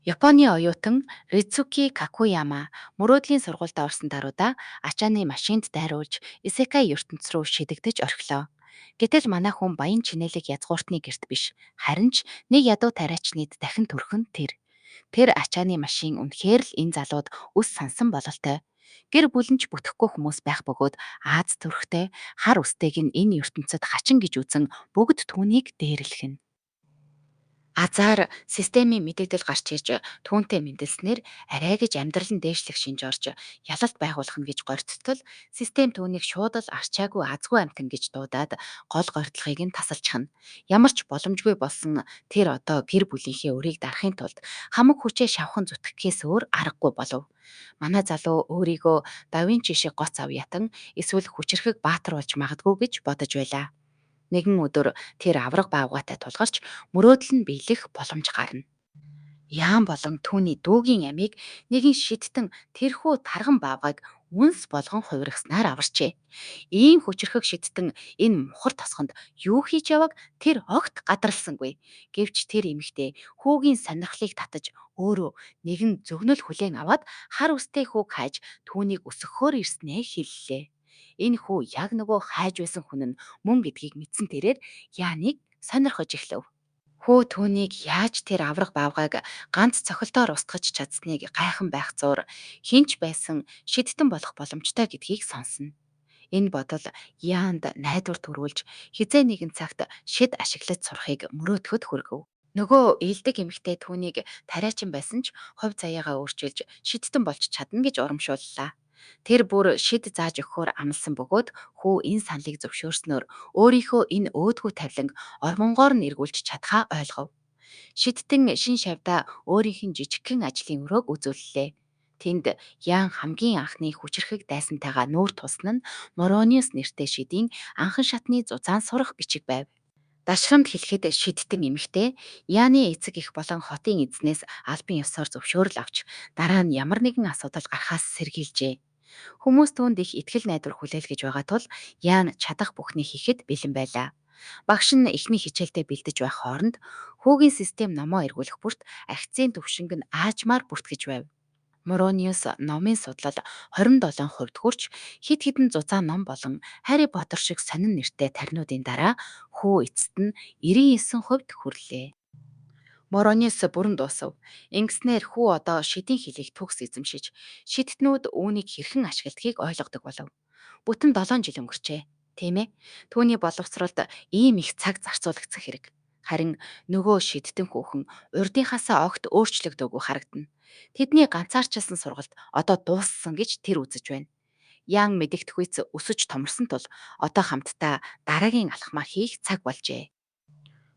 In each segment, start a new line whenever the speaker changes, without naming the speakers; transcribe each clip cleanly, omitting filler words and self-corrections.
Японы оюутан Рицуки Какуяма мөрөөдлийн сургуульд орсон даруйда ачааны машинд дайруулж Исекай ертөнц рүү шидэгдэж орхилоо. Гэтэл манай хүн баян чинэлэг язгууртны герт биш, харин ч нэг ядуу тариачныг дахин төрхөн тэр. Тэр ачааны машин үнэхээр л энэ залууд үс сансан бололтой. Гэр бүлэнч бүтэхгүй хүмүүс байх бөгөөд Аз төрхтэй хар үстэйг нь энэ ертөнцид хачин гэж үзэн бүгд түүнийг дээрлэх нь. Азар системийн мэдээлэл гарч ирж түүнтэй мэндэлснээр арай гэж амьдрал нь дээшлэх шинж орж ялалт байгуулах нь гэж горьцтол систем түүнийг шууд л арчаагүй азгүй амтан гэж дуудаад гол горьдлогыг нь тасалчихна. Ямар ч боломжгүй болсон тэр одоо гэр бүлийнхээ өрийг дарахын тулд хамаг хүчээ шавхан зүтгэхээс өөр аргагүй болов. Манай залуу өөрийгөө давинчи шиг гоц ав ятан эсвэл хүчрэхэг баатар болж магадгүй гэж бодож байлаа. Нэгэн өдөр тэр авраг баавгаатай тулгарч мөрөөдөл нь биелэх боломж гарна. Яан болон түүний дүүгийн амийг нэгэн шидтэн тэрхүү тарган баавгайг үнс болгон хувиргаснаар аварчээ. Ийм хүчрхэг шидтэн энэ мухар тосгонд юу хийж яваг тэр огт гадарласангүй. Гэвч тэр эмэгтэй хүүгийн сонирхлыг татаж өөрөө нэгэн зөгнөл хүлээн аваад хар үстэй хүүг хайж түүнийг өсгөхөөр ирснээ хэллээ. Энэ хүү яг нөгөө хайж байсан хүн нь мөн гэдгийг мэдсэн тэрээр Яныг сонирхож эхлэв. Хүү түүнийг яаж тэр аврах баавгайг ганц цохилтоор устгаж чадсныг гайхан байх зуур хинч байсан шидтэн болох боломжтой гэдгийг сонсно. Энэ бодол Яанд найдвар төрүүлж хизээ нэгэн цагт шид ашиглаж сурахыг мөрөөдөхөд хүргэв. Нөгөө ээлдэг эмэгтэй түүнийг тариачин байсан ч хувь заяагаа өөрчилж шидтэн болж чадна гэж урамшууллаа. Тэр бүр шид зааж өгөхөөр амласан бөгөөд хүү энэ саналыг зөвшөөрснөөр өөрийнхөө энэ өөдгөө тавиланг ормонгоор нь эргүүлж чадхаа ойлгов. Шидтэн шин шавьда өөрийнх нь жижигхэн ажлын өрөөг үзүүллээ. Тэнд Ян хамгийн анхны хүчрэхэг дайсантайгаа нүүр тусна нь Морониус нэртэй шидийн анхан шатны зузаан сурах бичиг байв. Дашрамд хэлэхэд шидтэн эмэгтэй Яны эцэг эх болон хотын эзнээс албан ёсоор зөвшөөрөл авч дараа нь ямар нэгэн асуудал гарахаас сэргийлжээ. Хүмүүс түүнд их итгэл найдвар хүлээлгэж байгаа тул Ян чадах бүхнийг хийхэд бэлэн байлаа. Багш нь эхний хичээлдээ бэлдэж байх хооронд хүүгийн систем номоо эргүүлэх бүрт акцийн төвшинг нь аажмаар бүртгэж байв. Морониус номын судлал 27% хүрч хид хідэн зузаан ном болон Harry Potter шиг сонин нэртэй таринуудын дараа хүү эцэст нь 99% хүрлээ. Морониус бүрэн дуусав. Ингэснээр хүү одоо шидийн хөлийг төгс эзэмшиж, шидтнүүд үүнийг хэрхэн ашигладгийг ойлгодог болов. Бүтэн 7 жил өнгөрчээ. Тийм ээ. Түүний боловсролд ийм их цаг зарцуулагдсан хэрэг. Харин нөгөө шидтэн хүүхэн урдынхаасаа огт өөрчлөгдөөгүй харагдана. Тэдний ганцаарчилсан сургалт одоо дууссан гэж тэр үзэж байна. Ян мэдэгдэхүйц өсөж томорсон тул одоо хамтдаа дараагийн алхмаа хийх цаг болжээ.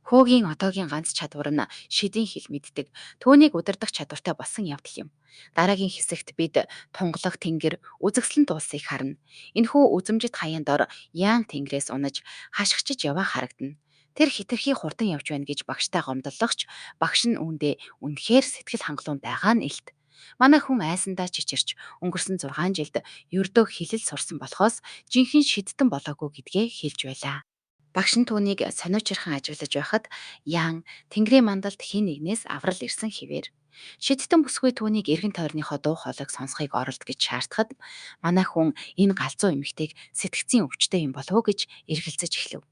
Хөөгийн одоогийн ганц чадвар нь шидийн хэл мэддэг. Түүнийг удирдах чадвартай болсон явдал юм. Дараагийн хэсэгт бид тунгалаг тэнгэр үзэгслэн дуулсыг харна. Энэхүү үзэмжит хаяанд ор Ян тэнгэрээс унаж хашгичиж яваа харагдана. Тэр хитрхи хурдан явж байна гэж багштай гомдлогч багш нь үүндээ үнэхээр сэтгэл хангалуун байгаа нь илт. Манай хүн айсандаа чичирч өнгөрсөн 6 жилд ердөө хилэл сурсан болохоос жинхэнэ шидтэн болоогүй гэдгээ хэлж байлаа. Багш нь түүнийг сониучирхан ажиглаж байхад Ян Тэнгэрийн мандалд хин нэгнээс аврал ирсэн хэвээр. Шидтэн бүсгүй түүнийг эргэн тойрныхоо дуу хоолойг сонсхийг оролд гэж шаардахад манай хүн энэ галзуу эмэгтэйг сэтгцийн өвчтэй юм болов уу гэж эргэлзэж эхлэв.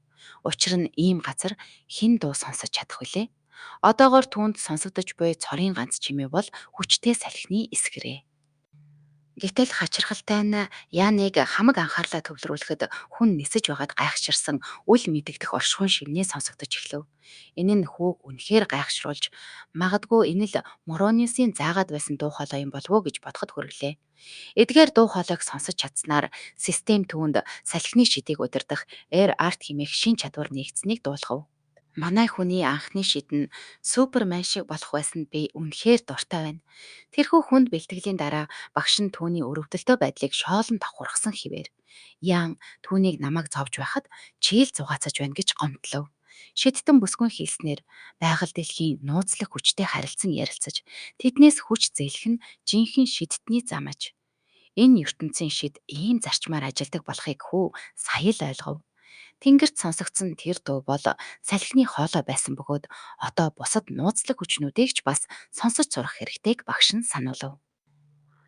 Учир нь ийм газар хэн дуу сонсож чадах вүлээ? Одоогоор түүнд сонсогдож буй цорын ганц чимээ бол хүчтэй салхины эсгэрээ. Гэтэл хачирхалтай нь Яныг хамаг анхаарлаа төвлөрүүлэхэд хүн нисэж байгаад гайхширсан үл мэдэгдэх оршихуйн шивнээ сонсогдож эхлэв. Энэ нь хүүг үнэхээр гайхшруулж магадгүй энэ л Морониусын заагаад байсан дуу хоолой юм болов уу гэж бодоход хүргэлээ. Эдгээр дуу хоолойг сонсож чадсанаар систем түүнд салхины шидийг удирдах Air Art хэмээх шин чадвар нэгдсэнийг дуулгав. Манай хүний анхны шид нь супермен шиг болох байсанд би үнэхээр дуртай байна. Тэрхүү хүнд бэлтгэлийн дараа багш нь түүний өрөвдөлтөө байдлыг шоолон давхурхсан хэвээр. Ян түүнийг намайг зовж байхад чийл зугаацаж байна гэж гомдлов. Шидтэн бүсгүйн хийснээр байгаль дэлхийн нууцлах хүчтэй харилцан ярилцаж тэднээс хүч зээлэх нь жинхэнэ шидтний зам аж. Энэ ертөнцийн шид ийм зарчмаар ажилдаг болохыг хүү сая л ойлгов. Тэнгэрт сонсогдсон тэр дуу бол салхины хоолой байсан бөгөөд одоо бусад нууцлаг хүчнүүдийг ч бас сонсож сурах хэрэгтэйг багш нь сануулв.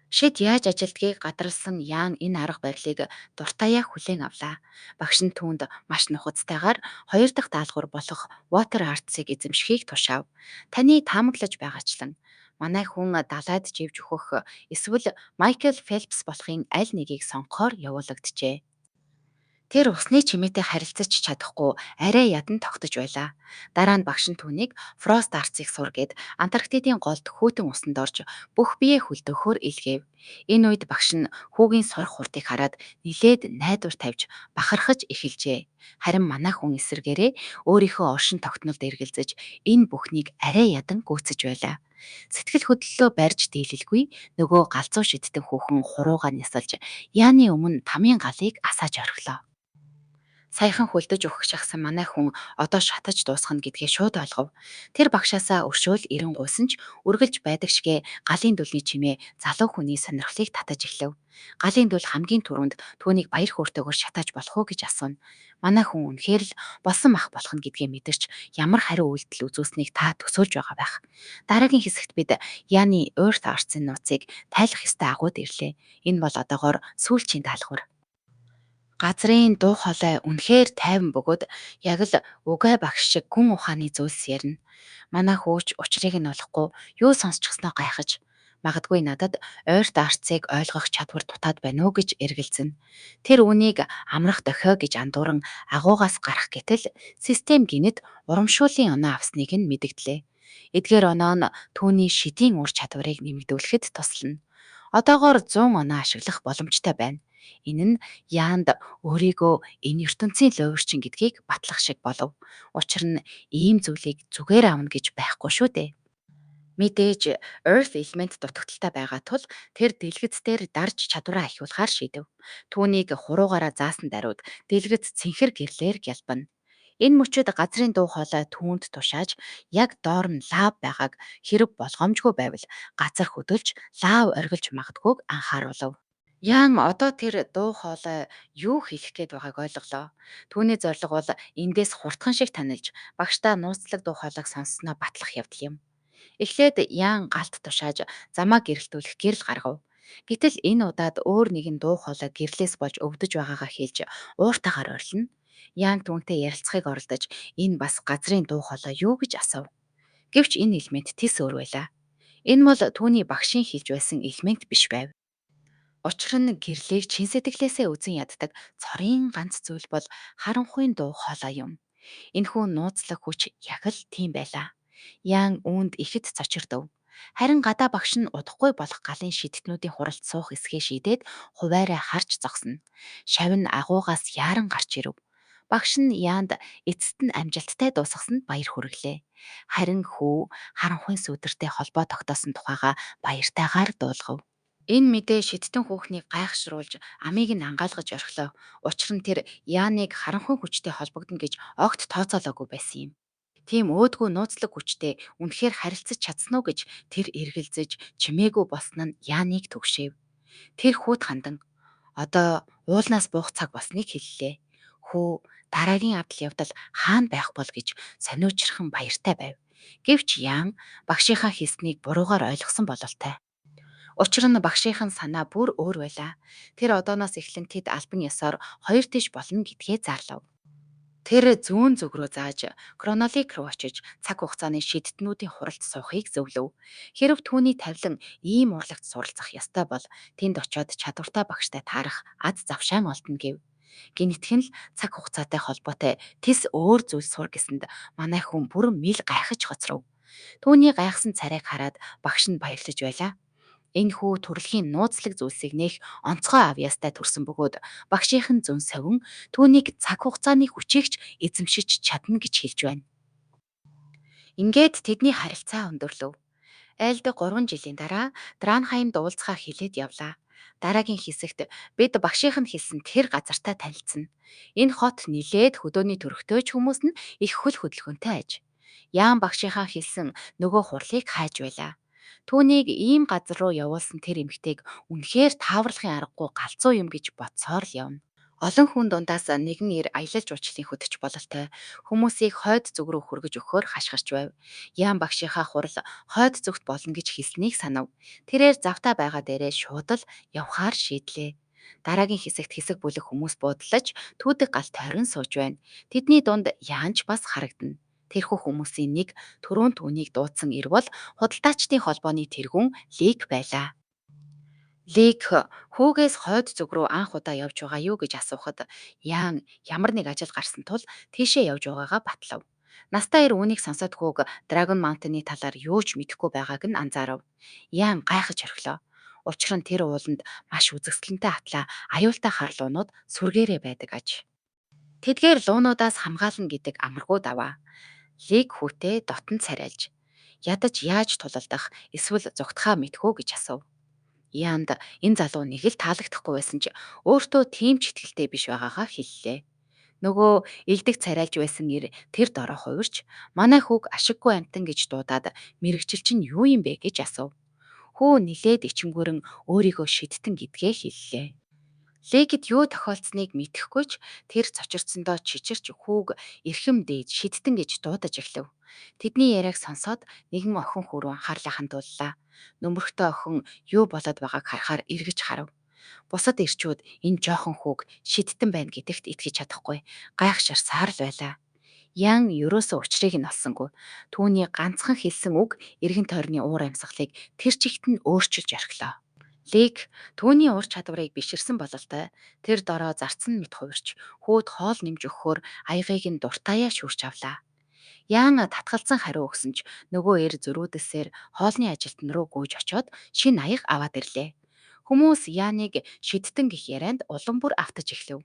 Шид яаж ажилдгийг гадарлсан Ян энэ арга барилыг дуртаяа хүлээн авлаа. Багш нь түүнд маш нухацтайгаар хоёр дахь даалгавар болох water arts-ыг эзэмшихийг тушаав. Таны таамаглаж байгаачлан манай хүн далайд живж өгөх эсвэл Майкл Фелпс болохын аль нэгийг сонгохоор явуулагджээ. Тэр усны чимээтэй харилцаж чадахгүй арай ядан тогтож байлаа. Дараа нь багш нь түүнийг Фрост арцыг сур гэд Антарктидын голд хүйтэн усанд орж бүх биеэ хөлдөөхөөр илгээв. Энэ үед багш нь хүүгийн сорох хурдыг хараад нилээд найдвар тавьж бахархаж эхэлжээ. Харин манай хүн эсэргээрээ өөрийнхөө оршин тогтнолд эргэлзэж энэ бүхнийг арай ядан гүйцэж байлаа. Сэтгэл хөдлөлөө барьж дийлэлгүй нөгөө галзуу шидтэн хүүхэн хурууга нисалж Яны өмнө тамийн галыг асааж орхилоо. Саяхан хөлдөж өгөх шахсан манай хүн одоо шатаж дуусгана гэдгээ шууд ойлгов. Тэр багшаасаа өршөөл эрен гуйсан ч үргэлж байдаг шигэ галын дүлний чимээ залуу хүний сонирхлыг татаж эхлэв. Галын дүл хамгийн түрүүнд түүнийг баяр хөөртэйгээр шатааж болох уу гэж асууна. Манай хүн үнэхээр л болсон мах болох нь гэдгээ мэдэрч ямар хариу үйлдэл үзүүлснийг та төсөөлж байгаа байх. Дараагийн хэсэгт бид Яны Earth Arts-ын нууцыг тайлах ёстой агууд ирлээ. Энэ бол одоогоор сүүлчийн даалгавар. Газрын дуу хоолой үнэхээр тайван бөгөөд яг л угай багш шиг гүн ухааны зүйлс ярина. Манай хөөч учрыг нь олохгүй юу сонсчихсноо гайхаж магадгүй надад ойрт арцыг ойлгох чадвар дутаад байна уу гэж эргэлзэнэ. Тэр үнийг амрах дохио гэж андууран агуугаас гарах гэтэл систем гинэд урамшууллын оноо авсныг нь мэдгдлээ. Эдгээр оноо нь түүний шидийн ур чадварыг нэмэгдүүлэхэд туслана. Одоогоор 100 оноо ашиглах боломжтой байна. Энэ нь Яанд өөрийгөө энэ ертөнцийн луйварчин гэдгийг батлах шиг болов. Учир нь ийм зүйлийг зүгээр аавна гэж байхгүй шүү дээ. Мэдээж Earth Element дутагдaltaй байгаа тул тэр дэлгэц дээр дарж чадвараа ахиулахаар шийдэв. Түүнийг хуруугаараа заасан даруйд дэлгэц цэнхэр гэрлээр гялбана. Энэ мөчөд газрын дуу хоолой түүнд тушааж яг доор нь лав байгааг хэрэг болгоомжгүй байвал газар хөдөлж лав оргилж магадгүйг анхааруулв. Ян одоо тэр дуу хоолой юу хэлэх гээд байгааг ойлголоо. Түүний зорилго бол эндээс хурдхан шиг танилж багштай нууцлаг дуу хоолойг сонссноо батлах явдал юм. Эхлээд Ян галт тушааж замаа гэрэлтүүлэх гэрэл гаргав. Гэтэл энэ удаад өөр нэгэн дуу хоолой гэрлээс болж өвдөж байгаагаа хэлж ууртаагаар орилно. Ян түүнтэй ярилцахыг оролдож энэ бас газрын дуу хоолой юу гэж асуув. Гэвч энэ элемент тис өөр байлаа. Энэ бол түүний багшийн хэлж байсан элемент биш байв. Учир нь гэрлийг чин сэтгэлээсээ үзэн яддаг цорын ганц зүйл бол харанхуйн дуу хоолой юм. Энэхүү нууцлаг хүч яг л тийм байлаа. Ян үүнд ихэд цочирдов. Харин гадаа багш нь удахгүй болох галын шидэднүүдийн хуралд суух эсгээ шийдээд хуваараа харж зогсно. Шавь нь агуугаас яаран гарч ирэв. Багш нь Яанд эцэст нь амжилттай дуусгасанд баяр хүргэлээ. Харин хүү харанхуйн сүдэртэй холбоо тогтоосон тухайга баяртайгаар дуулгав. Энэ мэдээ шидтэн хүүхнийг гайхшруулж амийг нь ангаалгаж орхилоо. Учир нь тэр Яаныг харанхуй хүчтэй холбогдно гэж огт тооцоолоогүй байсан юм. Тийм өөдгөө нууцлаг хүчтэй үнэхээр харилцаж чадсан уу гэж тэр эргэлзэж чимээгүй болсон нь Яаныг түгшээв. Тэр хүүд хандан одоо уулнаас буух цаг болсныг хэллээ. Хүү дараагийн авдал явдал хаана байх бол гэж сониучрхан баяртай байв. Гэвч Яан багшийнхаа хэлснийг буруугаар ойлгосон бололтой. Учир нь багшийнхан санаа бүр өөр байлаа. Тэр одооноос эхлэн тэд албан ёсоор хоёр тийш болно гэдгээ зарлав. Тэр зүүн зүг рүү зааж Кронолик руу очиж цаг хугацааны шидтнүүдийн хуралд суухыг зөвлөв. Хэрв түүний тавилан ийм урлагт суралцах ёстой бол тэнд очиод чадвартай багштай таарах аз завшаан олдно гэв. Гинэтхэн л цаг хугацаатай холбоотой тис өөр зүйл сур гэсэнд манай хүн бүр мэл гайхаж хоцров. Түүний гайхсан царайг хараад багш нь баярлаж байлаа. Энэ хүү төрөлхийн нууцлаг зүйлсийг нээх онцгой авьяастай төрсөн бөгөөд багшийнхан зөн совин түүнийг цаг хугацааны хүчээгч эзэмшиж чадна гэж хэлж байна. Ингээд тэдний харилцаа өндөрлөв. Айлд 3 жилийн дараа Дранхаймд уулзахаа хэлээд явлаа. Дараагийн хэсэгт бид багшийнх нь хэлсэн тэр газартаа танилцсан. Энэ хот нилээд хөдөөний төрхтөөч хүмүүс нь их хөл хөдөлгөөнтэй аж. Яан багшийнхаа хэлсэн нөгөө хурлыг хайж байлаа. Түүнийг ийм газар руу явуулсан тэр эмэгтэйг үнэхээр тааварлахын аргагүй галзуу юм гэж бодсоор л явна. Олон хүн дундаас нэгэн ир аялал жуулчлалын хөтөч бололтой хүмүүсийг хойд зүг рүү хүргэж өгөхөөр хашгирч байв. Ян багшийнхаа хурал хойд зүгт болно гэж хэлснийг санав. Тэрээр завтаа байгаа дээрээ шууд л явхаар шийдлээ. Дараагийн хэсэгт хэсэг бүлэг хүмүүс буудлаж түүдэг гал тойрон сууж байна. Тэдний дунд Яанч бас харагдана. Тэрхүү хүмүүсийн нэг түрүүн түүнийг дуудсан ир бол худалдаачдын холбооны тэргүүн Лик байлаа. Лик хүүгээс хойд зүг рүү анх удаа явж байгаа юу гэж асуухад Яан ямар нэг ажил гарсан тул тийшээ явж байгаагаа батлав. Настай ир үүнийг сонсоод хүүг Dragon Mountain-ы талаар юу ч мэдэхгүй байгааг нь анзаарав. Яан гайхаж орхилоо. Учир нь тэр ууланд маш үзэсгэлэнтэй атлаа аюултай харлуунууд сүргээрээ байдаг аж. Тэдгээр луунуудаас хамгаална гэдэг амаргүй даваа. Лик хүүтэй дотн царайлж ядаж яаж тулалдах эсвэл зүгтхаа мэдхүү гэж асуув. Яанд энэ залуу нэг л таалагдахгүй байсан ч өөртөө тийм ч ихтэй биш байгаагаа хэллээ. Нөгөө илдэг царайлж байсан ир тэр дорой хувирч манай хүүг ашиггүй амтан гэж дуудаад мэрэгчил чинь юу юм бэ гэж асуув. Хүү нилээд ичимгүрэн өөрийгөө шидтэн гэдгээ хэллээ. Легид юу тохиолдсныг мэдэхгүй ч тэр цочирдсондоо чичирч хүүг эрхэм дээд шидтэн гэж дуудаж эхлэв. Тэдний яриаг сонсоод нэгэн охин хөрөө анхаарлаа хандууллаа. Нөмөрхтөө охин юу болоод байгааг харахаар эргэж харав. Бусад ирчүүд энэ жоохон хүүг шидтэн байна гэдэгт итгэж чадахгүй гайхширсаар л байлаа. Ян ерөөсөө учрыг нь олсонгүй. Түүний ганцхан хэлсэн үг эргэн тойрны уур амьсгалыг тэр чигт нь өөрчилж орхилоо. Лиг түүний ур чадварыг биширсэн бололтой тэр дороо зарцсан мэт хувирч хүүд хоол нэмж өгөхөөр аягыг нь дуртаяа шүрч авлаа. Яан татгалзан хариу өгсөн ч нөгөө эр зөрүүдэлсээр хоолны ажилтан руу гүйж очоод шин аяг аваад ирлээ. Хүмүүс Яаныг шидтэн гих ярианд улам бүр автаж эхлэв.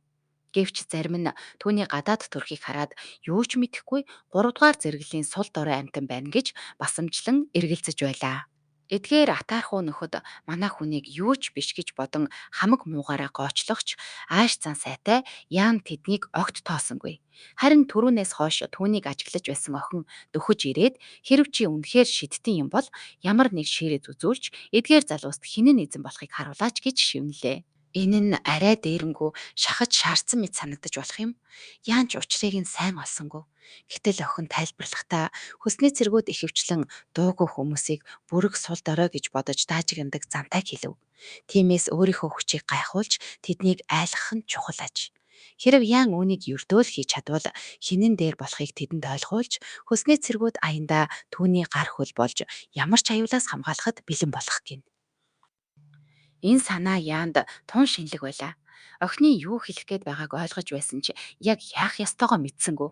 Гэвч зарим нь түүний гадаад төрхийг хараад юу ч мэдэхгүй 3 дугаар зэрэглэлийн сул дорой амтан байна гэж басамжлан эргэлзэж байлаа. Эдгээр атаархуу нөхөд манай хүнийг юу ч биш гэж бодон хамаг муугаараа гоочлогч ааш зан сайтай Яан тэднийг огт тоосонгүй. Харин түрүүнээс хойш түүнийг ажиглаж байсан охин дөхөж ирээд хэрв чи үнэхээр шидтэн юм бол ямар нэг ширээ зүзүүлж эдгээр залууст хинэн эзэн болохыг харуулаач гэж шивнэлээ. Энэ нь арай дээрэнгүү шахаж шаардсан мэт санагдаж болох юм. Яанч учрыг нь сайн олсонгүй. Гэтэл охин тайлбарлахдаа хөсний цэргүүд ихэвчлэн дуугүй хүмүүсийг бүрэг сул дорой гэж бодож даажигнадаг зантайг хэлв. Тиймээс өөрийнхөө хүчийг гайхуулж тэднийг айлгах нь чухал аж. Хэрв Яан үүнийг ердөөл хийж чадвал хинэн дээр болохыг тэдэнд ойлгуулж хөсний цэргүүд аяндаа түүний гар хөл болж ямар ч аюулаас хамгаалахад бэлэн болох гин. Энэ санаа Яанд тун шинэлэг байлаа. Охины юу хэлэх гээд байгааг ойлгож байсан ч яг яах ёстойгоо мэдсэнгүү.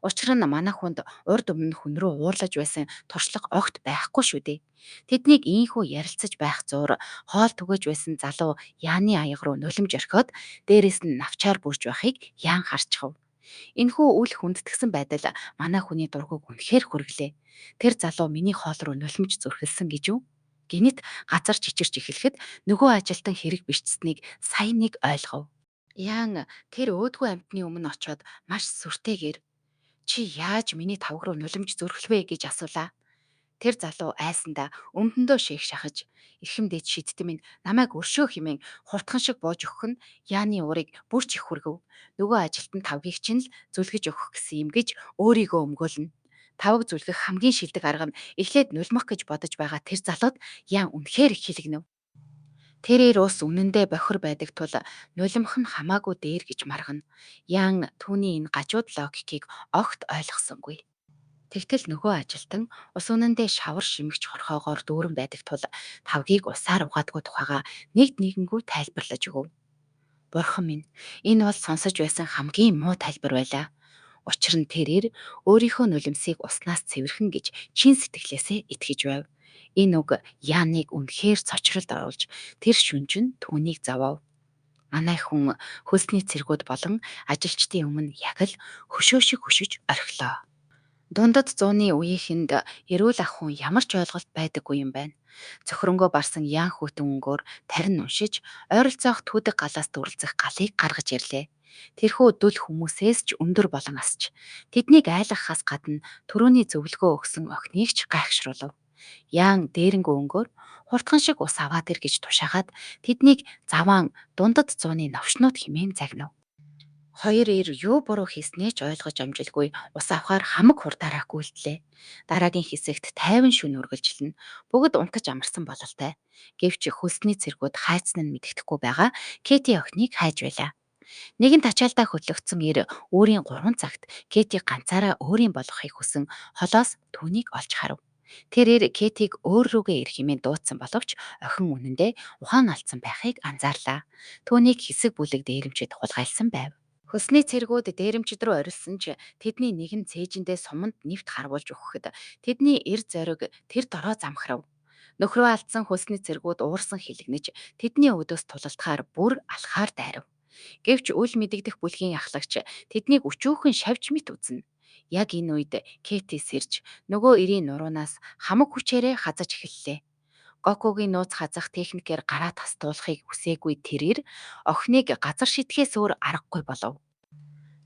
Учир нь манай хүнд урд өмнө хүн рүү уурлаж байсан туршлага огт байхгүй шүү дээ. Тэднийг ийхүү ярилцаж байх зуур хоол түгэж байсан залуу Яаны аяг руу нулимж орхиод дээрээс нь навчаар бүрж байхыг Яан харчихав. Энэхүү үл хүндэтгсэн байдал манай хүний дургуг үнэхээр хүргэлээ. Тэр залуу миний хоол руу нулимж зүрхэлсэн гэж юу? Гинэт газар чичирч эхлэхэд нөгөө ажилтан хэрэг бишцсэнийг сайн нэг ойлгов. Яан тэр өөдгөө амтны өмнө очиод маш сүртэйгээр чи яаж миний тавг руу нулимж зүрхлвэ гэж асуулаа. Тэр залуу айсандаа өмдөндөө шээх шахаж эрхэмдээд шидтэн минь намайг өршөө химэн хурдхан шиг бууж өгөх нь Яаны уурыг бүрч их хүргэв. Нөгөө ажилтан тавгийг чинь л зүлгэж өгөх гэсэн юм гэж өөрийгөө өмгөөлнө. Тавг зүлгэх хамгийн шилдэг арга нь эхлээд нулимх гэж бодож байгаа тэр залууд Яан үнэхээр их хилэгнэв. Тэрээр ус үнэндээ бохир байдаг тул нулимх нь хамаагүй дээр гэж маргана. Яан түүний энэ гажууд логикийг огт ойлгосонгүй. Тэгтэл нөгөө ажилтан ус үнэндээ шавар шимэгч хорхоогоор дүүрэн байдаг тул тавгийг усаар угаадгүй тухайга нэгнгүү тайлбарлаж өгөв. Бурхан минь, энэ бол сонсож байсан хамгийн муу тайлбар байлаа. Учир нь тэрээр өөрийнхөө нулимсыг уснаас цэвэрхэн гэж чин сэтгэлээсээ итгэж байв. Энэ үг Яаныг үнэхээр цочролд оруулж тэр шүнжин түүнийг зовов. Манай хүн хөлсний цэргүүд болон ажилчдын өмнө яг л хөшөө шиг хөшөж орхилоо. Дундад зууны үеийнхэнд эрүүл ах хүн ямар ч ойлголт байдаггүй юм байна. Цөхрөнгөө барсан яан хүйтэн өнгөөр тарин уншиж, ойролцоох түүдэг галаас дүрлзэх галыг гаргаж ирлээ. Тэрхүү дүл хүмүүсээс ч өндөр болон асч. Тэднийг айлгахаас гадна төрөний зөвлөгөө өгсөн охиныг ч гайхшруулв. Яан дээрэнгүү өнгөөр хурдхан шиг ус аваад ир гэж тушаагаад тэднийг заваан дундад зууны новшнууд хэмээн загнав. Хоёр эр юу буруу хийснээ ч ойлгож амжилгүй ус авахаар хамаг хурдаараа гүйтлээ. Дараагийн хэсэгт тайван шүн үргэлжилнэ. Бүгд унтаж амарсан бололтой. Гэвч хөлсний цэргүүд хайцсан нь мэддэхгүй байгаа Кэти охиныг хайж байлаа. Нэгэн тачаалтаа хөтлөгдсөн ир өөрийн 3 цагт Кэтиг ганцаараа өөрийн болгохыг хүсэн холоос түүнийг олж харав. Тэр ир Кэтиг өөр рүүгээ ирэх хэмээн дуудсан боловч охин үнэндээ ухаан алдсан байхыг анзаарлаа. Түүнийг хэсэг бүлэг дээрэмчид хулгайлсан байв. Хөсний цэргүүд дээрэмчид рүү орилсон ч тэдний нэгэн цээжиндээ суманд нэвт харвуулж өгөхөд тэдний эр зориг тэр дороо замхрав. Нөхрөө алдсан хөсний цэргүүд уурсан хилэгнэж тэдний өдөөс тулалдахаар бүр алхаар дайрав. Гэвч үл мэдэгдэх бүлгийн ахлагч тэднийг өчүүхэн шавж мэт үзнэ. Яг энэ үед Кэти сэрж нөгөө эрийн нуруунаас хамаг хүчээрээ хазаж эхэллээ. Гокугийн нууц хазах техникээр гараа тастуулахыг хүсээгүй тэрээр охиныг газар шитгэхээс өөр аргагүй болов.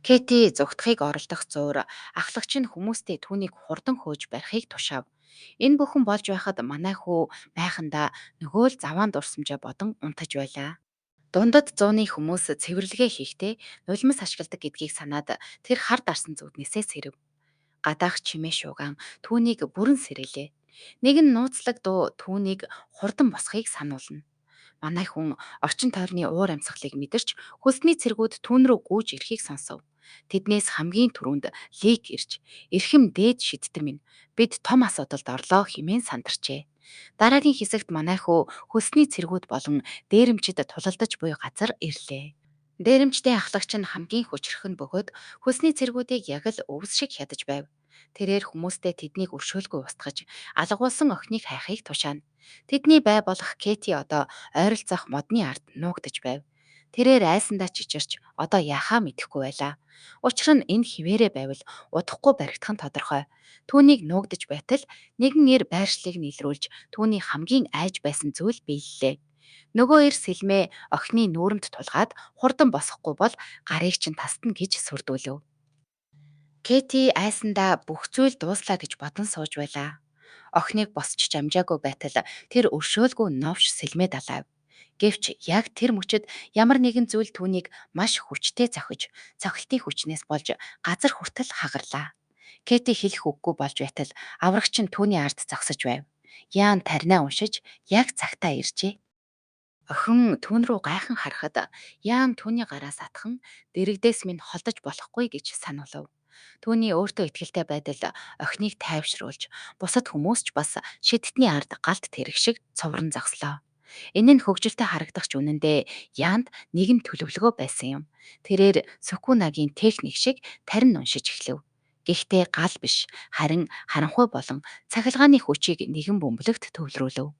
Кэти зүгтхийг оролдох зуур ахлагч нь хүмүүстэй түүнийг хурдан хөөж барихыг тушаав. Энэ бүхэн болж байхад манай хүү майхандаа нөгөө л заваан дурсамжаа бодон унтаж байлаа. Дундад зууны хүмүүс цэвэрлэгээ хийхдээ нулимс ашигладаг гэдгийг санаад тэр хар дарсан зүуднээсээ сэрэв. Гадаах чимээ шуугаан түүнийг бүрэн сэрээлээ. Нэгэн нууцлаг дуу түүнийг хурдан босхийг сануулна. Манай хүн орчин тойрны уур амьсгалыг мэдэрч хөлсний цэргүүд түүн рүү гүйж ирэхийг сонсов. Тэднээс хамгийн түрүүнд Лик ирж "Эрхэм дээд шидтэн минь, бид том асуудалд орлоо" хэмээн сандарчээ. Дараагийн хэсэгт манай хүү хөлсний цэргүүд болон дээрэмчид тулалдаж буй газар ирлээ. Дээрэмчдийн ахлагч нь хамгийн хүчрэх нь бөгөөд хөлсний цэргүүдийг яг л өвс шиг хядаж байв. Тэрээр хүмүүстэй тэднийг өршөөлгүй устгаж алгуулсан охиныг хайхыг тушаана. Тэдний бай болох Кэти одоо ойролцоох модны ард нуугдж байв. Тэрээр айсандаа чичирч одоо яхаа мэдэхгүй байлаа. Учир нь энэ хിവэрэ байвал удахгүй баригдах нь тодорхой. Түүнийг нуугдж байтал нэгэн эр байршлыг нийлрүүлж түүний хамгийн айж байсан зүйл биеллээ. Нөгөө эр сэлмээ охины нүүрэмд тулгаад хурдан босохгүй бол гарыг чинь тасдна гэж сүрдүүлв. Кэти айсандаа бүх зүйл дууслаа гэж бодон сууж байлаа. Охиныг босч амжаагүй байтал тэр өршөөлгүй новш сэлмээ далайв. Гэвч яг тэр мөчөд ямар нэгэн зүйл түүнийг маш хүчтэй зохиж, цохилтын хүчнээс болж газар хүртэл хагарлаа. Кэти хэлэх үггүй болж байтал аврагч нь түүний ард зогсож байв. Яан таринаа уншиж яг цагтаа иржээ. Охин түүн рүү гайхан харахад яам түүний гараас атхан дэрэгдээс минь холдож болохгүй гэж сануулв. Түүний өөртөө ихтэй байдал охиныг тайвшруулж бусад хүмүүс ч бас шидтний ард галт тэрэг шиг цоврон зогслоо. Энэ нь хөгжилтэй харагдах ч үнэндээ яанд нэгэн төлөвлөгөө байсан юм. Тэрээр Сукунагийн техник шиг тарин уншиж эхлэв. Гэхдээ гал биш, харин харанхуй болон цахилгааны хүчийг нэгэн бөмбөлөгт төвлөрүүлв.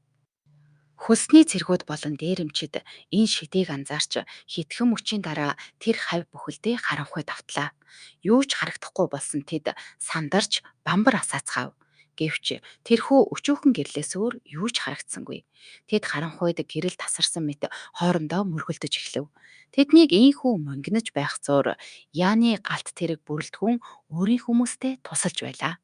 Хөлсний цэргүүд болон дээрэмчид энэ шидээг анзаарч хитгэн мөчийн дараа тэр хавь бүхэлдээ харанхуй давтлаа. Юу ч харагдахгүй болсон тэд сандарч бамбар асаацгаав. Гэвч тэрхүү өчүүхэн гэрлээс өөр юу ч харагдсангүй. Тэд харанхуйд гэрэл тасарсан мэт хоорондоо мөргөлдөж эхлэв. Тэднийг ийхүү мөнгнөж байх зуур Яаны галт тэрэг бүрэлдэхүүн өөрийн хүмүүстэй тусалж байлаа.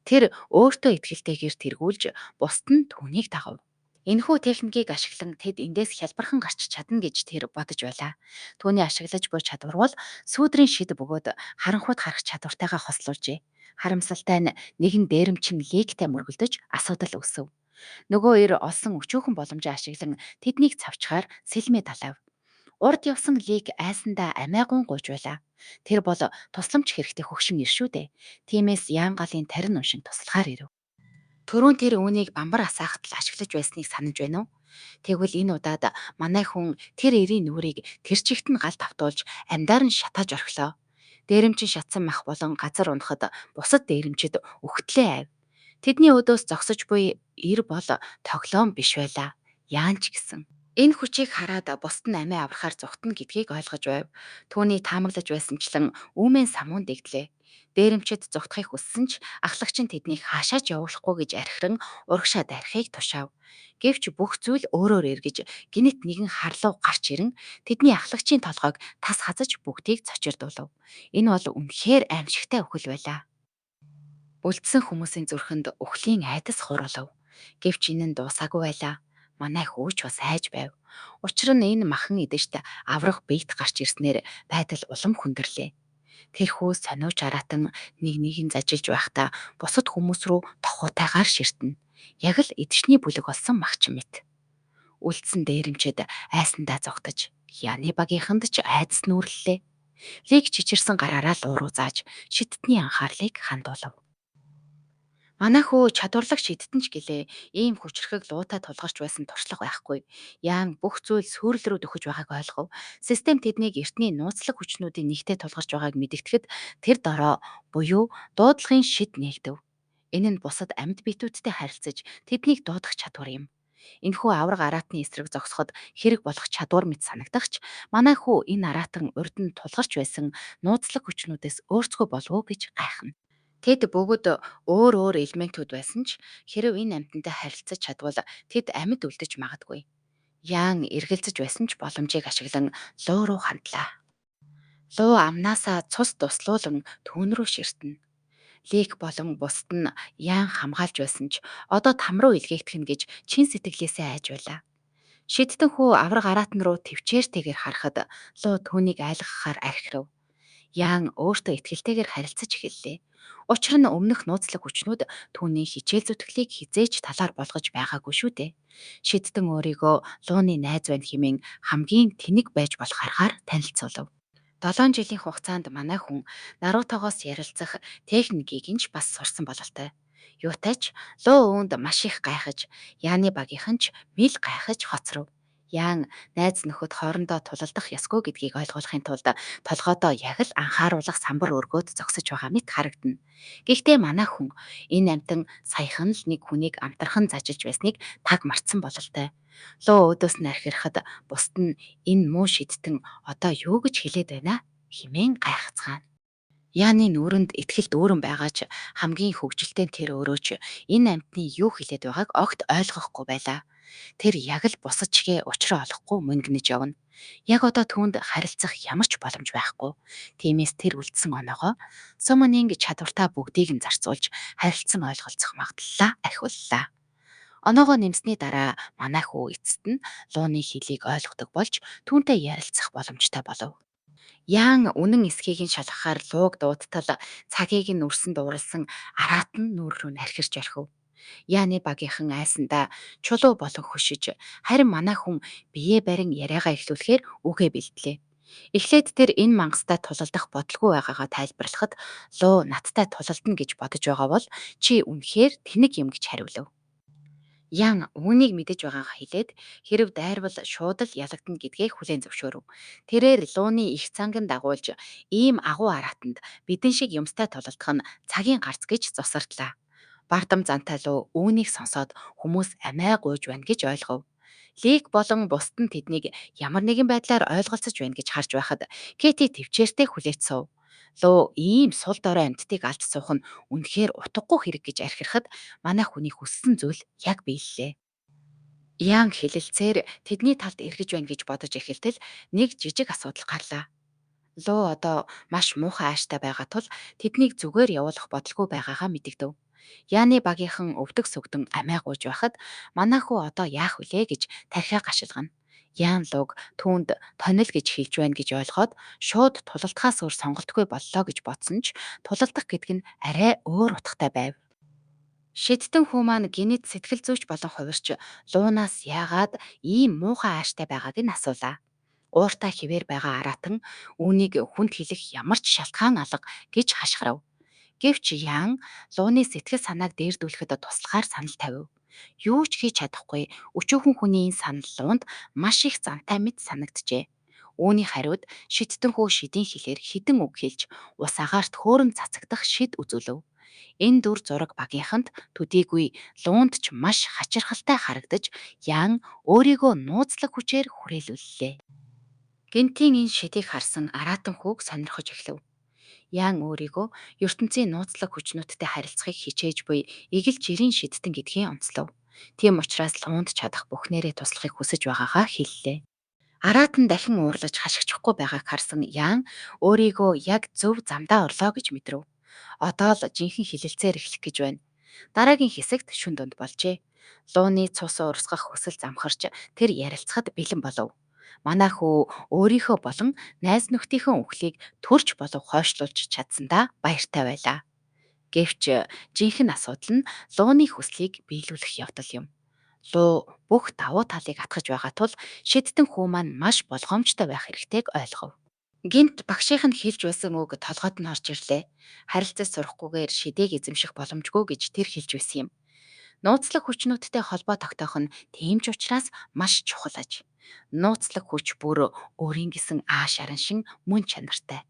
Тэр өөртөө ихтэйгээр тэргүүлж бусд нь түүнийг дагав. Энэхүү техникийг ашиглан тэд эндээс хялбархан гарч чадна гэж тэр бодож байлаа. Түүний ашиглаж буй чадвар бол сүүдрийн шид бөгөөд харанхуйд харах чадвартайгаа хослуулжээ. Харамсалтай нь нэгэн дээрэмчин легтэй мөргөлдөж асуудал үүсв. Нөгөө эр олсон өчүүхэн боломжоо ашиглан тэднийг цавчгаар сэлмээ талав. Урд явсан лиг айсандаа амиагун гуйж байлаа. Тэр бол тусламж хэрэгтэй хөгшин ир шүү дээ. Тиймээс Янгалын тарин уншин туслахаар ирэв. Төрүүн тэр үүнийг бамбар асаахад л ашиглаж байсныг санаж байна уу? Тэгвэл энэ удаад манай хүн тэр эрийн нүрийг тэр чигт нь гал тавтуулж амьдаар нь шатааж орхилоо. Дээрэмчин шатсан мах болон газар унахад бусад дээрэмчид үхтлээ айв. Тэдний өдөөс зогсож буй ир бол тоглоом биш байлаа. Яан ч гэсэн. Энэ хүчийг хараад бусд нь амиа аврахаар зүгтна гэдгийг ойлгож байв. Түүний таамаглаж байсанчлан үүмэн самуун дэгдлээ. Дээрэмчид зүгтахыг хүссэн ч ахлагч нь тэднийг хаашаач явуулахгүй гэж архиран урагшаа дарихыг тушаав. Гэвч бүх зүйл өөрөөр эргэж гинэт нэгэн харлуу гарч ирэн тэдний ахлагчийн толгойг тас хазаж бүгдийг цочирдуулав. Энэ бол үнэхээр аимшигтай үхэл байлаа. Үлдсэн хүмүүсийн зүрхэнд үхлийн айдас хурлав. Гэвч энэ нь дуусаагүй байлаа. Манай хөөч бас айж байв. Учир нь энэ махан эдэжт аврах биет гарч ирснээр байдал улам хүндрэлээ. Тэрхүү сониуч аратан нэг нэгийн зажилж байхдаа бусад хүмүүс рүү тохуутайгаар ширтэнэ. Яг л эдшний бүлэг болсон магч мэт. Үлдсэн дээрэмчэд айсандаа зогтож, яны багийнханд ч айдас нүүрлэлээ. Лиг чичирсэн гараараа л ууруу зааж, шиттний анхаарлыг хандуулав. Манайхөө чадварлаг шидтэн ч гэлээ ийм хүчрхэг луутай тулгарч байсан туршлага байхгүй. Яан бүх зүйл сүйрэл рүү дөхөж байгааг ойлгов. Систем тэднийг эртний нууцлаг хүчнүүдийн нэгтээ тулгарч байгааг мэдгэтгэд тэр дороо буюу дуудлагын шид нээгдэв. Энэ нь бусад амьд биетүүдтэй харилцаж тэднийг дуудах чадвар юм. Энэхүү авраг араатны эсрэг зогсоход хэрэг болох чадвар мэт санагдахч манайхүү энэ араатан урд нь тулгарч байсан нууцлаг хүчнүүдээс өөрсгөө болов уу гэж гайхна. Тэд бүгд өөр өөр элементүүд байсан ч хэрэв энэ амьтантай харилцаж чадвал тэд амьд үлдэж магадгүй. Яан эргэлзэж байсан ч боломжийг ашиглан луу руу хандлаа. Луу амнаасаа цус туслуулан түүн рүү ширтэнэ. Лик болон бусд нь яан хамгаалж байсан ч одоо там руу илгээгдэх нь гэж чин сэтгэлээсээ айж байлаа. Шидтэн хүү авраг араатан руу төвчээртэйгээр харахад луу түүнийг айлгахаар архирав. Яан өөртөө итгэлтэйгээр харилцаж эхэллээ. Учир нь өмнөх нууцлаг хүчнүүд түүний хичээл зүтгэлийг хизээж талаар болгож байгаагүй шүү дээ. Шидтэн өөрийгөө лууны найз байна хэмээн хамгийн тэнэг байж болох аргаар танилцуулав. 7 жилийн хугацаанд манай хүн Нарутогоос ярилцах техникийг нь ч бас сурсан бололтой. Юутай ч луу өөнд маш их гайхаж, Яаны багийнхан ч мэл гайхаж хоцров. Яан найз нөхөд хоорондоо тулалдах ёсгүй гэдгийг ойлгуулахын тулд толгойдоо яг л анхааруулах самбар өргөөд зогсож байгаа мэт харагдана. Гэхдээ манай хүн энэ амтан саяхан л нэг хүнийг амтархан зажилж байсныг таг мартсан бололтой. Луу өөдөөс нь архирахад бусд нь энэ муу шидтэн одоо юу гэж хэлээд байна хэмээн гайхацгаана. Яаны нүрэнд ихтгэлд өөрөн байгаа ч хамгийн хөвгөлтэй тэр өөрөө ч энэ амьтны юу хэлээд байгааг огт ойлгохгүй байлаа. Тэр яг л бусад чигээ учраа олохгүй мөнгөнөж явна. Яг одоо түүнд харилцах ямар ч боломж байхгүй. Тиймээс тэр үлдсэн оноогоо суммонинг чадвартаа бүгдийг нь зарцуулж харилцан ойлголцох магадлалаа ахиуллаа. Оноогоо нэмсний дараа манай хүү эцэст нь лууны хэлийг ойлгодог болж түүнтэй ярилцах боломжтой болов. Яан үнэн эсхийг нь шалгахаар лууг дуудтал цагийг нь үрсэн дууралсан араатан нүур рүү нархирч орхив. Яаны багийнхан айсандаа чулуу болон хөшиж харин манай хүн бие барин яриагаа эхлүүлэхээр үгээ бэлтлээ. Эхлээд тэр энэ мангастай тулалдах бодлого байгаагаа тайлбарлахад луу надтай тулалдана гэж бодож байгаа бол чи үнэхээр тэнэг юм гэж хариулв. Ян үүнийг мэдэж байгаагаа хэлээд хэрв дайрвал шууд л ялагдана гэдгээ хүлээн зөвшөөрөв. Тэрээр лууны их цанган дагуулж ийм агуу араатанд бидэн шиг юмстай тулалдах нь цагийн гарц гэж зосардлаа. Бардам зантай луу үүнийг сонсоод хүмүүс амиа гуйж байна гэж ойлгов. Лик болон бусд нь тэднийг ямар нэгэн байдлаар ойлголцож байна гэж харж байхад Кэти төвчээртэй хүлээц сув. Луу ийм сул дорой амьтдыг алж суух нь үнэхээр утгагүй хэрэг гэж архирахад манай хүний хүссэн зүйл яг биеллээ. Ян хэлэлцээр тэдний талд эргэж байна гэж бодож эхэлтэл нэг жижиг асуудал гарлаа. Луу одоо маш муухай ааштай байгаа тул тэднийг зүгээр явуулах бодлого байгаагаа мэдэгдэв. Яаны багийнхан өвдөг сүгдэн амиа гуйж байхад манайхуу одоо яах вүлээ гэж тархиа гашилгана. Яан луг түүнд тонил гэж хэлж байна гэж ойлгоод шууд тулалдахаас өөр сонголтгүй боллоо гэж бодсон ч тулалдах гэдэг нь арай өөр утгатай байв. Шидтэн хүү маань гинэд сэтгэл зүйч болон хувирч луунаас яагаад ийм муухай ааштай байгааг нь асуулаа. Ууртай хിവэр байгаа араатан үүнийг хүнд хэлэх ямар ч шалтгаан алга гэж хашгирав. Гэвч Ян лууны сэтгэл санааг дээрдүүлэхэд туслахаар санал тавив. Юу ч хийж чадахгүй өчүүхэн хүний энэ санал луунд маш их зантай мэт санагджээ. Үүний хариуд шидтэн хүү шидийн хэлээр хідэн үг хэлж ус агаарт хөөрөн цацагдах шид үзүүлв. Энэ дүр зураг багийнханд төдийгүй луунд ч маш хачирхалтай харагдаж Ян өөрийгөө нууцлаг хүчээр хүрээлүүллээ. Гинтийн энэ шидийг харсан араатан хүүг сонирхож эхлэв. Яан өөрийгөө ертөнцийн нууцлаг хүчнүүдтэй харилцахыг хичээж буй эгэл жирийн шидтэн гэдгийг онцлов. Тийм учраас луунд чадах бүхнээрээ туслахыг хүсэж байгаагаа хэллээ. Араатан дахин уурлаж хашгичихгүй байгааг харсан Яан өөрийгөө яг зөв замдаа орлоо гэж мэдрэв. Одоо л жинхэнэ хилэлцээр эхлэх гэж байна. Дараагийн хэсэгт шүн дунд болжээ. Лууны цус урсгах хүсэл замхарч тэр ярилцахад бэлэн болов. Манай хүү өөрийнхөө болон найз нөхдийнхөө үхлийг төрж болов хойшлуулж чадсандаа баяртай байлаа. Гэвч жинхэнэ асуудал нь лууны хүслийг биелүүлэх явдал юм. Луу бүх давуу талыг атгаж байгаа тул шидтэн хүү маань маш болгоомжтой байх хэрэгтэйг ойлгов. Гинт багшийнх нь хэлж байсан үг толгойд нь орж ирлээ. Харилцаж сурахгүйгээр шидээг эзэмших боломжгүй гэж тэр хэлж байсан юм. Нууцлаг хүчнүүдтэй холбоо тогтоох нь тийм ч учраас маш чухал аж. Нууцлаг хүч бүр өөрийн гэсэн ааш араншин мөн чанартай.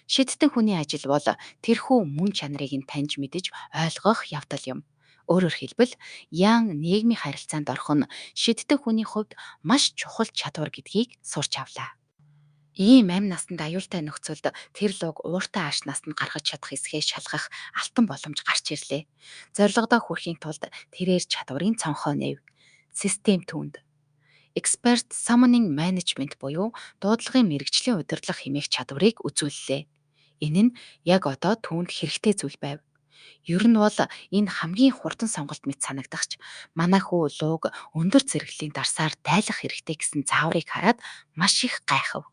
Шидтэн хүний ажил бол тэрхүү мөн чанарыг нь таньж мэдэж ойлгох явдал юм. Өөрөөр хэлбэл, ян нийгмийн харилцаанд орох нь шидтэн хүний хувьд маш чухал чадвар гэдгийг сурч авлаа. Ийм амь насанд аюултай нөхцөлд тэр луг ууртай ааш насанд гаргаж чадах эсхээ шалгах алтан боломж гарч ирлээ. Зорилгодоо хүрэхийн тулд тэрээр чадварын цонхоо нэв. Систем түнд. Expert Summoning Management буюу дуудлагын мэрэгжлийн удирдлага хэмээх чадварыг үзүүллээ. Энэ нь яг одоо түүнд хэрэгтэй зүйл байв. Ер нь бол энэ хамгийн хурдан сонголт мэт санагдахч манай хүү лууг өндөр зэрэглэлийн дарсаар тайлах хэрэгтэй гэсэн зааврыг хараад маш их гайхав.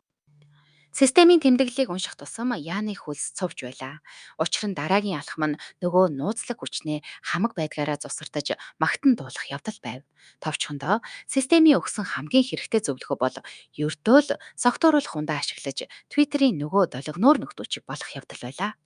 Системийн тэмдэглэлийг унших тусам Яаны хөлс цовж байлаа. Учир нь дараагийн алхам нь нөгөө нууцлаг хүчнээ хамаг байдгаараа зусартаж магтан дуулах явдал байв. Товчхондоо системийн өгсөн хамгийн хэрэгтэй зөвлөгөө бол ердөө л согтууруулах ундаа ашиглаж Твиттерийн нөгөө долгиноор нөхдөөчийг болох явдал байлаа.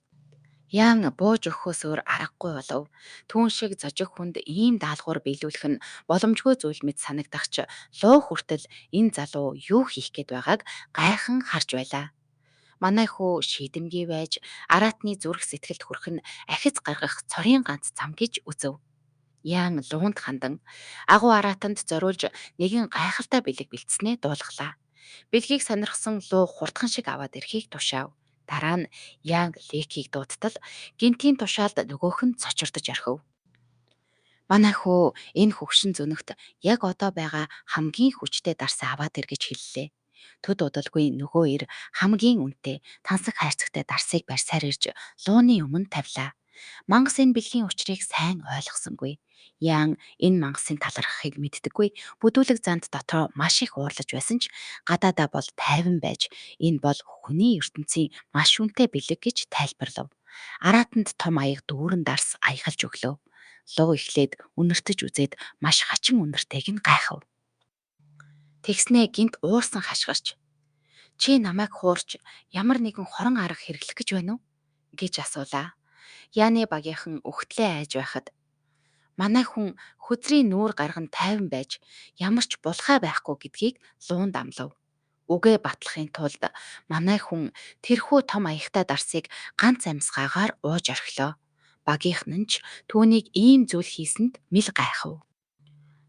Яан бууж өгөхөөс өөр аргагүй болов. Түүн шиг зожиг хүнд ийм даалгавар биелүүлэх нь боломжгүй зүйл мэт санагдах ч луу хүртэл энэ залуу юу хийх гээд байгааг гайхан харж байлаа. Манай хүү шийдэмгий байж араатны зүрх сэтгэлд хүрэх нь ахиц гаргах цорын ганц зам гэж үзв. Яан луунд хандан агуу араатанд зориулж нэгэн гайхалтай бэлэг бэлтснээ дуулгалаа. Бэлгийг сонирхсон луу хурдхан шиг аваад ирэхийг тушаав. Дараа нь Янг Лекийг дуудтал гинтийн тушаалд нөгөөх нь цочирдож орхив. Манай хүү энэ хөгшин зүнэгт яг одоо байгаа хамгийн хүчтэй дарсаа аваад ир гэж хэллээ. Төд удалгүй нөгөө ир хамгийн үнэтэй тансаг хайрцагтай дарсыг барьсаар ирж лууны өмнө тавилаа. Мангас энэ бэлгийн учрыг сайн ойлгосонгүй. Ян энэ мангасын талархахыг мэддэггүй. Бүдүүлэг занд дотроо маш их уурлаж байсан ч гадаадаа бол тайван байж энэ бол хүний ертөнцийн маш үнэтэй бэлэг гэж тайлбарлав. Араатанд том аяг дүүрэн дарс аягалж өглөө. Луу эхлээд үнэртэж үзээд маш хачин үнэртэйг нь гайхав. Тэгснээ гинт уурсан хашгирч чи намайг хуурч ямар нэгэн хорон арга хэрэглэх гэж байна уу гэж асуулаа. Яаны багийнхан өгтлээ айж байхад манай хүн хөзрийн нүүр гарган тайван байж ямар ч булхай байхгүй гэдгийг луунд амлав. Үгээ батлахын тулд манай хүн тэрхүү том аягтай дарсыг ганц амьсгаагаар ууж орхилоо. Багийнхан нь ч түүнийг ийм зүйл хийсэнд мэл гайхав.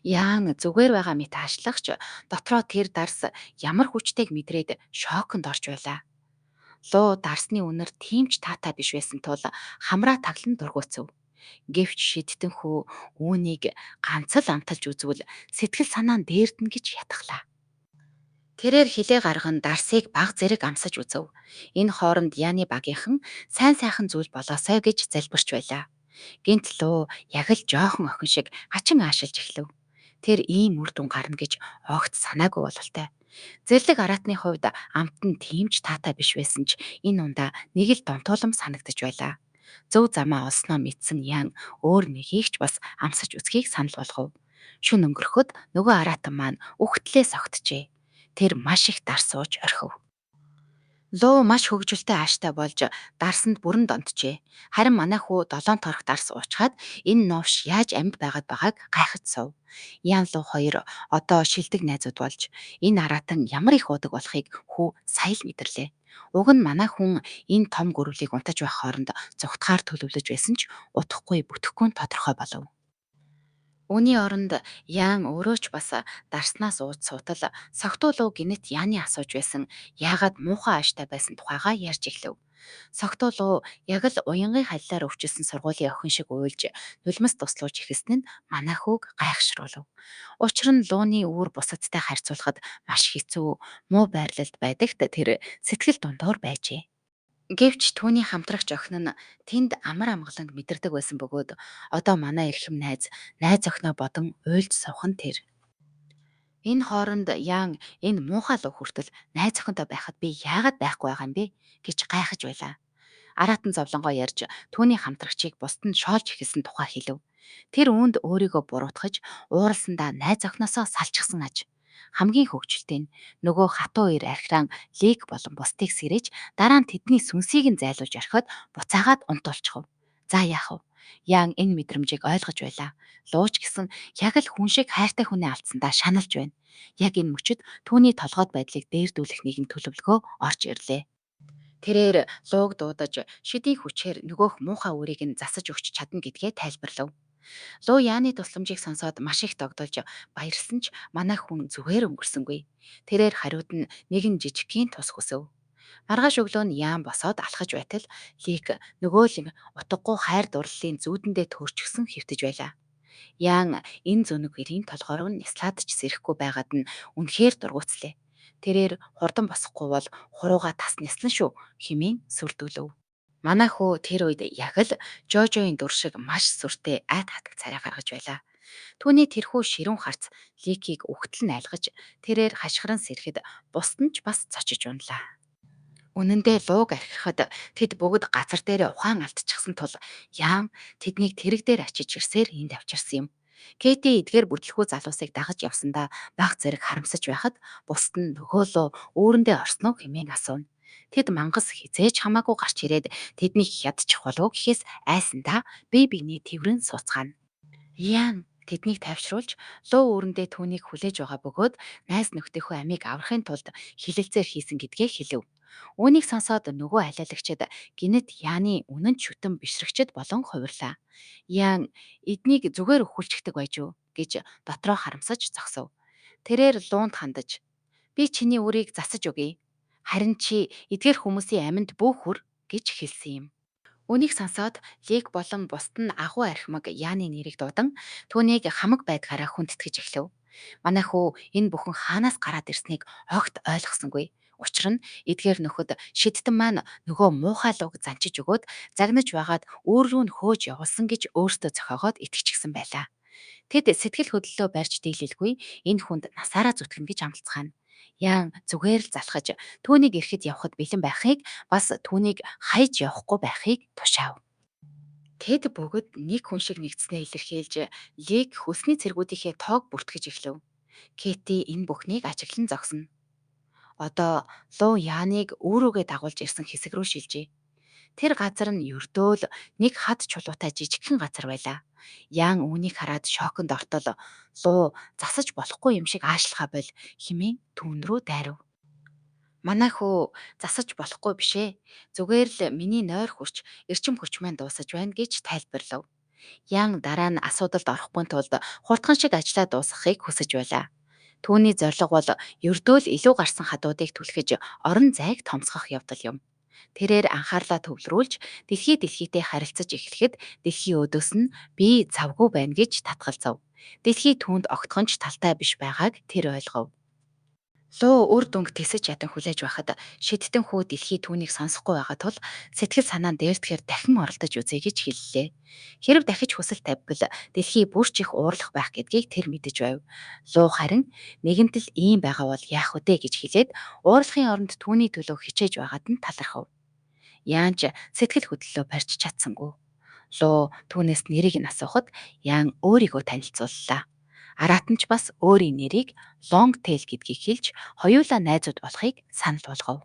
Яан зүгээр байгаа мэт хаашлагч дотроо тэр дарс ямар хүчтэйг мэдрээд шоконд орж байлаа. Луу дарсны үнэр тийм ч таатай биш байсан тул хамраа таглан дургуутсав. Гэвч шидтэн хүү үүнийг ганц л амталж үзвэл сэтгэл санаа нь дээрдэн гэж ятглаа. Тэрээр хилээ гарган дарсыг баг зэрэг амсаж үзв. Энэ хооронд Яны багийнхан сайн сайхан зүйл болоосой гэж залбирч байлаа. Гинт луу яг л жоохон охин шиг хачин аашилж эхлэв. Тэр ийм үр дүн гарна гэж огт санаагүй бололтой. Зэрлэг араатны хувьд амт нь тийм ч таатай биш байсан ч энэ ундаа нэг л донтуулам санагдаж байлаа. Зөв замаа олсноо мэдсэн Ян өөр нэгийг ч бас амсаж үзхийг санал болгов. Шүн өнгөрөхөд нөгөө араатан маань үхтлээ согтжээ. Тэр маш их дарсууж орхив. Луу маш хөгжилтэй ааштай болж дарсанд бүрэн донтжээ. Харин манай хүү 7 торох дарс уучгаад энэ новш яаж амьд байгаад байгааг гайхаж сув. Ян луу хоёр одоо шилдэг найзууд болж энэ араатан ямар их удаг болохыг хүү сая л мэдэрлээ. Уг нь манай хүн энэ том гөрвлийг унтаж байх хооронд зүгтгаар төлөвлөж байсан ч утахгүй бүтэхгүй нь тодорхой болов. Үүний оронд Яан өөрөө ч бас дарснаас ууж суутал согтуулуу гинэт Яаны асууж байсан яагаад муухай ааштай байсан тухайгаа ярьж эхлэв. Согтуулуу яг л уянгийн халилаар өвчсөн сургуулийн охин шиг уйлж нулимс туслууж ихэсэн нь манай хүүг гайхшруулв. Учир нь лууны үүр бусадтай харьцуулахад маш хэцүү, муу байрлалд байдагт тэр сэтгэл дундуур байжээ. Гэвч түүний хамтрагч охин нь тэнд амар амгаланг мэдэрдэг байсан бөгөөд одоо манай эрхэм найз охиноо бодон уйлж суух нь тэр. Энэ хооронд Ян энэ муухай луу хүртэл найз охинтой байхад би яагаад байхгүй байгаа юм бэ гэж гайхаж байлаа. Аратан зовлонгоо ярьж түүний хамтрагчийг бусд нь шоолж эхэлсэн тухай хэлв. Тэр үүнд өөрийгөө буруутгаж ууралсандаа найз охиноосоо салчихсан аж. Хамгийн хөвгчлөлт нь нөгөө хатуу ир архиран лиг болон бусдыг сэрэж дараа нь тэдний сүнсийг нь зайлуулж орхиод буцаагаад унтуулчихв. За яах вэ? Ян энэ мэдрэмжийг ойлгож байлаа. Лууч гэсэн яг л хүн шиг хайртай хүнээ алдсандаа шаналж байна. Яг энэ мөчөд түүний толгойд байдлыг дээрдүүлэх нэгэн төлөвлөгөө орж ирлээ. Тэрээр лууг дуудаж шидийн хүчээр нөгөөх муухай үрийг нь засаж өгч чадна гэдгээ тайлбарлав. Луу Яаны тусламжийг сонсоод маш их догдолж баярлсан ч манай хүн зүгээр өнгөрсөнгүй. Тэрээр хариуд нь нэгэн жижигхэн тус хүсв. Маргааш өглөө нь Яан босоод алхаж байтал Лик нөгөө л утгагүй хайр дурлалын зүүдэндээ төрчихсөн хэвтэж байлаа. Яан энэ зөнөг гэрийн толгойроо нь няслаад ч сэрэхгүй байгаад нь үнэхээр дургуутслээ. Тэрээр хурдан босохгүй бол хурууга тас няслан шүү хэмээн сүрдүүлв. Манай хүү тэр үед яг л Жожогийн дүр шиг маш сүртэй айт хатаг царай гаргаж байлаа. Түүний тэрхүү ширүүн харц Ликийг үхтэл найлгаж тэрээр хашгиран сэрэхэд бусд нь ч бас цочиж унлаа. Үнэн дээр лууг архихад тэд бүгд газар дээр ухаан алдчихсан тул Яам тэднийг тэрэг дээр ачиж ирсээр энд авчирсан юм. Кэти эдгээр бүтлэхүү залуусыг дагаж явсандаа баг зэрэг харамсаж байхад бусд нь нөгөөлөө үүрэндээ орсноо хэмээн асуув. Тэд мангас хизээж хамаагүй гарч ирээд тэднийг ядчих болов гэхээс айсандаа бие биений тэврэн сууцгаана. Яан тэднийг тайвшруулж луу үүрэндээ түүнийг хүлээж байгаа бөгөөд найз нөхдийнхөө амийг аврахын тулд хилэлцээр хийсэн гэдгээ хэлв. Үүнийг сонсоод нөгөө алиалагчид гинэт Яаны үнэн шүтэн бишрэгчд болон хувирлаа. Яан эднийг зүгээр өхүүлчихдэг байж юу гэж дотроо харамсаж зогсов. Тэрээр луунд хандаж би чиний үрийг засаж өгье. Харин чи эдгээр хүмүүсийн аминд бүүхүр гэж хэлсэн юм. Үнийг сонсоод Лиг болон бусд нь агуу архимаг Яаны нэрийг дуудан түүнийг хамаг байдгаараа хүндэтгэж эхлэв. Манай хүү энэ бүхэн хаанаас гараад ирснийг огт ойлгосонгүй. Учир нь эдгээр нөхөд шидтэн маань нөгөө муухай луг занчиж өгөөд загнаж байгаад өөр рүү нь хөөж явуулсан гэж өөртөө зохиогоод итгэчихсэн байлаа. Тэд сэтгэл хөдлөлөө барьж дийлэлгүй энэ хүнд насаараа зүтгэн гэж амлацгаана. Яан зүгээр л залхаж түүнийг ирэхэд явахад бэлэн байхыг бас түүнийг хайж явахгүй байхыг тушаав. Тэд бүгд нэг хүн шиг нэгдснээ илэрхийлж Лиг хөлсний цэргүүдийнхээ тоог бүртгэж эхлэв. Кэти энэ бүхнийг ажиглан зогсоно. Одоо Луу Яаныг өөрөөгөө дагуулж ирсэн хэсэг рүү шилжээ. Тэр газар нь ердөө л нэг хад чулуутай жижигхэн газар байлаа. Яан үүнийг хараад шоконд ортол луу засаж болохгүй юм шиг аашлахаа боль химээ түүн рүү дайрав. Манай хүү засаж болохгүй бишээ. Зүгээр л миний нойр хүрч эрчим хүч маань дуусаж байна гэж тайлбарлав. Ян дараа нь асуудалд орохгүй тулд хурдхан шиг ажиллаа дуусгахыг хүсэж байлаа. Түүний зорилго бол ердөө л илүү гарсан хадуудыг түлхэж орон зайг томсгох явдал юм. Тэрээр анхаарлаа төвлөрүүлж дэлхийдээ харилцаж эхлэхэд дэлхийн өдөөс нь би завгүй байна гэж татгалзав. Дэлхий түүнд огтхонч талтай биш байгааг тэр ойлгов. Луу үр дүнг тэсэж ядан хүлээж байхад шидтэн хүү дэлхий түүнийг сонсохгүй байгаа тул сэтгэл санаа нь дээрдэхээр дахин оролдож үзье гэж хэллээ. Хэрв дахиж хүсэл тавьбал дэлхий бүр ч их уурлах байх гэдгийг тэр мэдэж байв. Луу харин нэгэнтэл ийм байгаа бол яах вэ гэж хэлээд уурлахын оронд түүний төлөө хичээж байгаад нь талархав. Яанч сэтгэл хөдлөлөө барьж чадсангүй. Луу түүнээс нэрийг нь асуухад Яан өөрийгөө танилцууллаа. Аратан ч бас өөрийн нэрийг Long Tail гэдгийг хэлж хоёулаа найзууд болохыг санал болгов.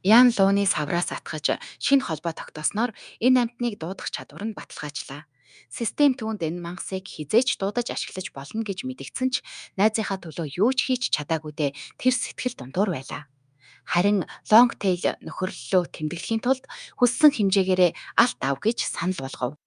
Ян Лууны савраас атгаж шинэ холбоо тогтоосноор энэ амьтныг дуудах чадвар нь баталгаажлаа. Систем түүнд энэ мангасыг хизээч дуудаж ашиглаж болно гэж мэдгдсэн ч найзынхаа төлөө юу ч хийж чадаагүйдээ тэр сэтгэл дундуур байлаа. Харин Long Tail нөхөрлөлөө тэмдэглэхийн тулд хүссэн хэмжээгээрээ алт ав гэж санал болгов.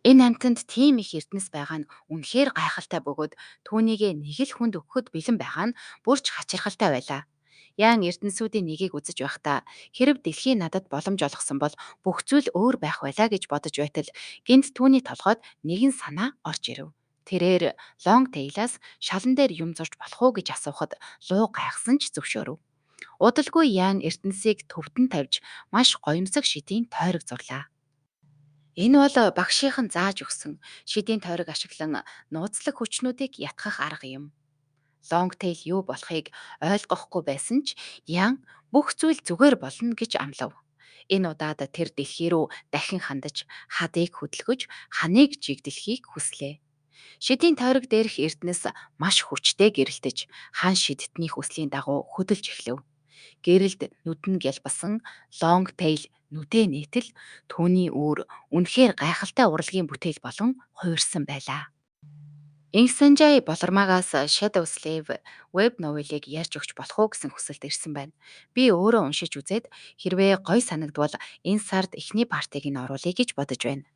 Энэ амьтанд тийм их эрдэнэс байгаа нь үнэхээр гайхалтай бөгөөд түүнийгээ нэг л хүнд өгөхөд бэлэн байгаа нь бүрч хачирхалтай байлаа. Яан эрдэнэсүүдийн нэгийг үзэж байхдаа хэрв дэлхий надад боломж олгосон бол бүх зүйл өөр байх байлаа гэж бодож байтал гинт түүний толгойд нэгэн санаа орж ирэв. Тэрээр Long Tail-аас шалан дээр юм зурж болох уу гэж асуухад луу гайхсан ч зөвшөөрөв. Удалгүй Ян ертөнцийг төвдөн тавьж маш гоёмсог шидийн тойрог зурлаа. Энэ бол багшийнхан зааж өгсөн шидийн тойрог ашиглан нууцлах хүчнүүдийг ятгах арга юм. Лонгтейл юу болохыг ойлгохгүй байсан ч Ян бүх зүйл зүгээр болно гэж амлав. Энэ удаад тэр дэлхий рүү дахин хандаж хадыг хөдөлгөж ханыг жигдэлхийг хүслээ. Шидийн тойрог дээрх эрдэнэс маш хүчтэй гэрэлтэж хан шидтний хүслийн дагуу хөдөлж эхлэв. Гэрэлд нүдэн гялбасан Лонгтейл нүдэ нийтэл түүний үүр үнэхээр гайхалтай урлагийн бүтээл болон хуурсан байлаа. Инх Санжай болормаагаас Shadow Slave веб новелыг ярьж өгч болох уу гэсэн хүсэлт ирсэн байна. Би өөрөө уншиж үзээд хэрвээ гоё санагдвал энэ сард эхний партийг нь оруулъя гэж бодож байна.